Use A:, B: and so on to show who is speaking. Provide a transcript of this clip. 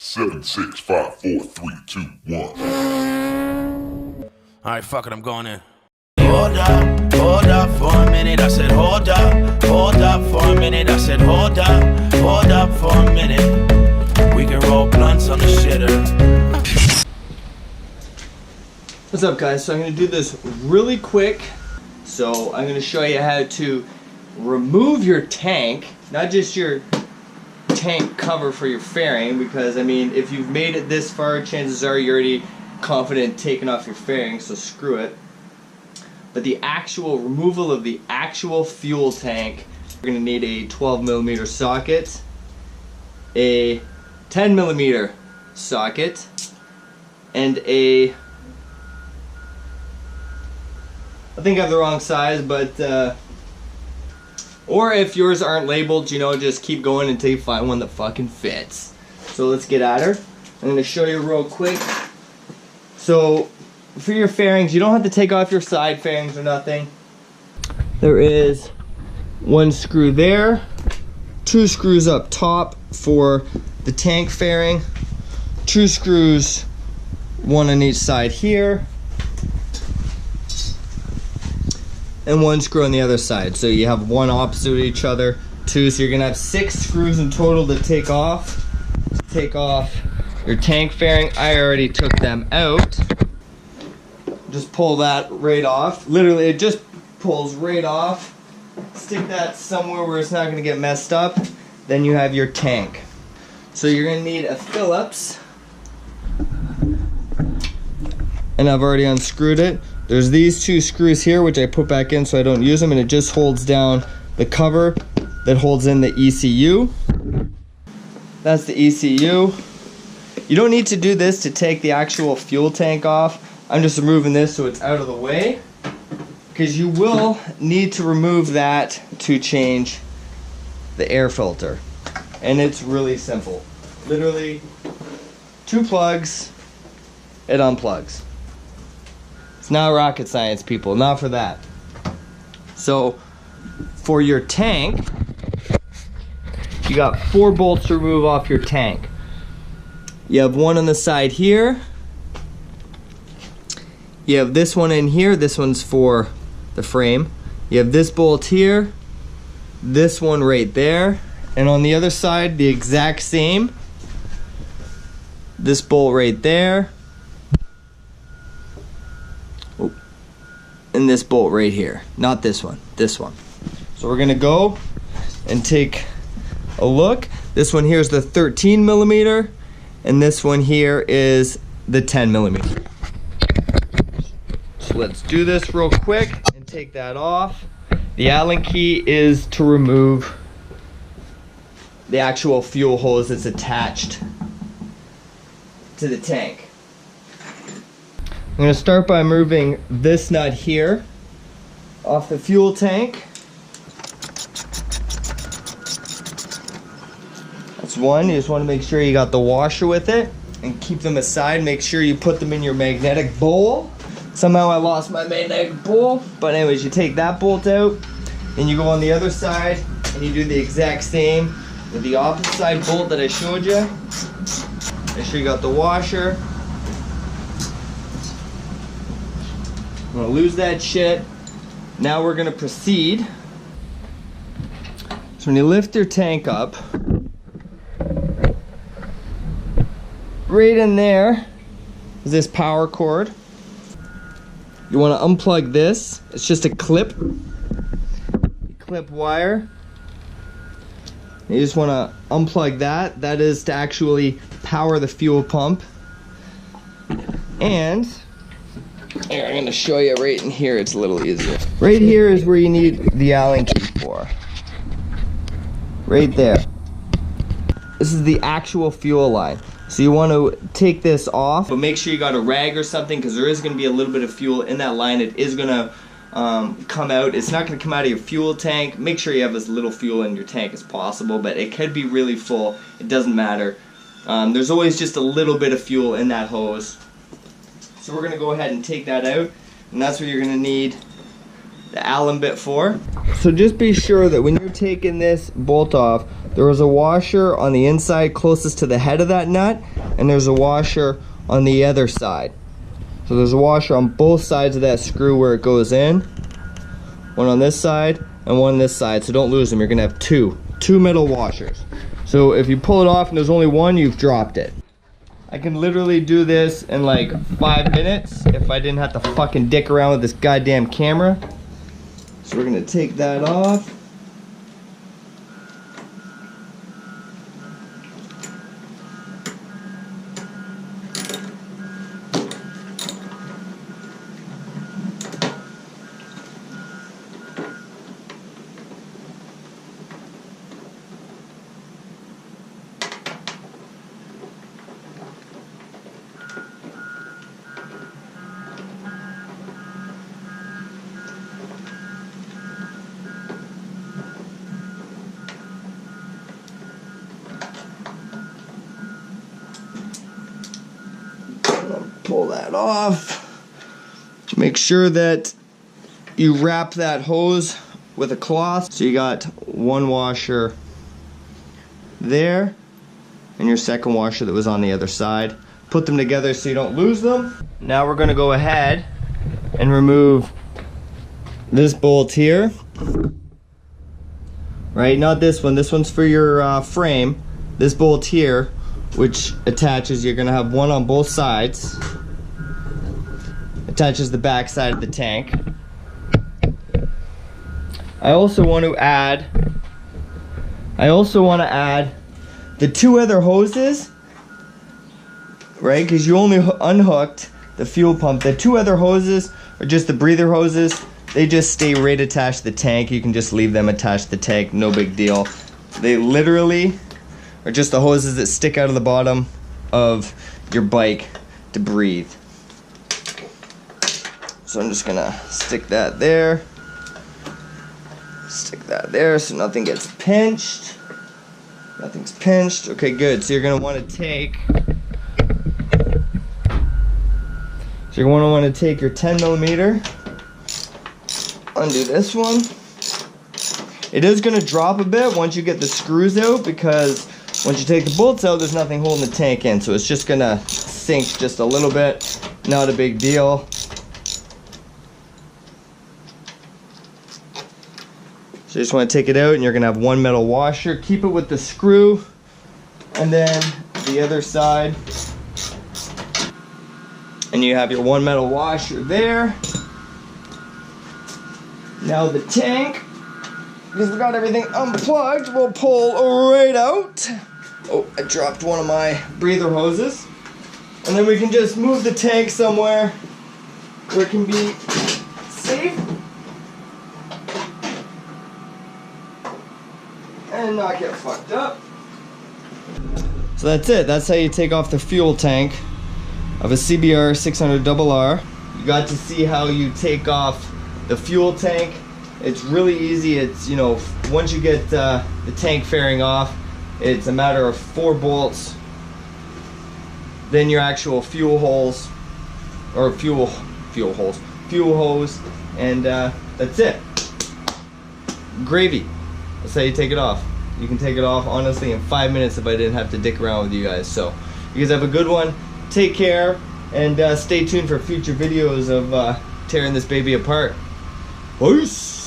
A: 7, 6, 5, 4, 3, 2, 1.
B: Alright, fuck it, I'm going in.
C: Hold up for a minute. I said, hold up for a minute. I said, hold up for a minute. We can roll blunts on the shitter.
D: What's up, guys? So I'm going to do this really quick. So I'm going to show you how to remove your tank, not just your tank cover for your fairing, because I mean, if you've made it this far, chances are you're already confident taking off your fairing, so screw it. But the actual removal of the actual fuel tank, you're going to need a 12mm socket, a 10mm socket, and a, I think I have the wrong size, but or if yours aren't labeled, you know, just keep going until you find one that fucking fits. So let's get at her. I'm going to show you real quick. So for your fairings, you don't have to take off your side fairings or nothing. There is one screw there, two screws up top for the tank fairing, two screws, one on each side here, and one screw on the other side. So you have one opposite of each other, two. So you're gonna have 6 screws in total to take off. Your tank fairing. I already took them out. Just pull that right off. Literally, it just pulls right off. Stick that somewhere where it's not gonna get messed up. Then you have your tank. So you're gonna need a Phillips. And I've already unscrewed it. There's these 2 screws here, which I put back in so I don't use them, and it just holds down the cover that holds in the ECU. That's the ECU. You don't need to do this to take the actual fuel tank off. I'm just removing this so it's out of the way, because you will need to remove that to change the air filter. And it's really simple. Literally 2 plugs, it unplugs. It's not rocket science, people, not for that. So for your tank, you got 4 bolts to remove off your tank. You have one on the side here. You have this one in here. This one's for the frame. You have this bolt here, this one right there, and on the other side the exact same. This bolt right there, and this bolt right here. Not this one, this one. So we're gonna go and take a look. This one here is the 13mm, and this one here is the 10mm. So let's do this real quick and take that off. The Allen key is to remove the actual fuel hose that's attached to the tank. I'm going to start by removing this nut here off the fuel tank. That's one. You just want to make sure you got the washer with it and keep them aside. Make sure you put them in your magnetic bowl. Somehow I lost my magnetic bowl, but anyways, you take that bolt out and you go on the other side and you do the exact same with the opposite side bolt that I showed you. Make sure you got the washer. I'm gonna lose that shit. Now we're gonna proceed. So when you lift your tank up, right in there is this power cord. You want to unplug this. It's just a clip wire. You just want to unplug that. That is to actually power the fuel pump. And here, I'm going to show you right in here. It's a little easier. Right here is where you need the Allen key for. Right there. This is the actual fuel line. So you want to take this off, but make sure you got a rag or something, because there is going to be a little bit of fuel in that line. It is going to come out. It's not going to come out of your fuel tank. Make sure you have as little fuel in your tank as possible, but it could be really full. It doesn't matter. There's always just a little bit of fuel in that hose. So we're going to go ahead and take that out, and that's where you're going to need the Allen bit for. So just be sure that when you're taking this bolt off, there is a washer on the inside closest to the head of that nut, and there's a washer on the other side. So there's a washer on both sides of that screw where it goes in. One on this side and one on this side, so don't lose them. You're gonna have two metal washers. So if you pull it off and there's only one, you've dropped it. I can literally do this in like 5 minutes if I didn't have to fucking dick around with this goddamn camera. So we're gonna take that off. Pull that off. Make sure that you wrap that hose with a cloth. So you got one washer there and your second washer that was on the other side. Put them together so you don't lose them. Now we're gonna go ahead and remove this bolt here. Right, not this one. This one's for your frame. This bolt here, which attaches, you're gonna have one on both sides. Attaches the back side of the tank. I also want to add the two other hoses, right? Because you only unhooked the fuel pump. The two other hoses are just the breather hoses. They just stay right attached to the tank. You can just leave them attached to the tank, no big deal. They literally are just the hoses that stick out of the bottom of your bike to breathe. So I'm just gonna stick that there. Stick that there so nothing gets pinched. Nothing's pinched. Okay, good. So you're gonna want to take. So you're gonna want to take your 10mm. Undo this one. It is gonna drop a bit once you get the screws out, because once you take the bolts out, there's nothing holding the tank in. So it's just gonna sink just a little bit. Not a big deal. So you just want to take it out, and you're going to have one metal washer. Keep it with the screw, and then the other side. And you have your one metal washer there. Now the tank, because we got everything unplugged, we'll pull right out. Oh, I dropped one of my breather hoses. And then we can just move the tank somewhere where it can be safe. And not get fucked up. So that's it. That's how you take off the fuel tank of a CBR600RR. You got to see how you take off the fuel tank. It's really easy. It's, you know, once you get the tank fairing off, it's a matter of 4 bolts. Then your actual fuel holes, or fuel hose, and that's it. Gravy. That's how you take it off. You can take it off honestly in 5 minutes if I didn't have to dick around with you guys. So you guys have a good one. Take care, and stay tuned for future videos of tearing this baby apart. Peace.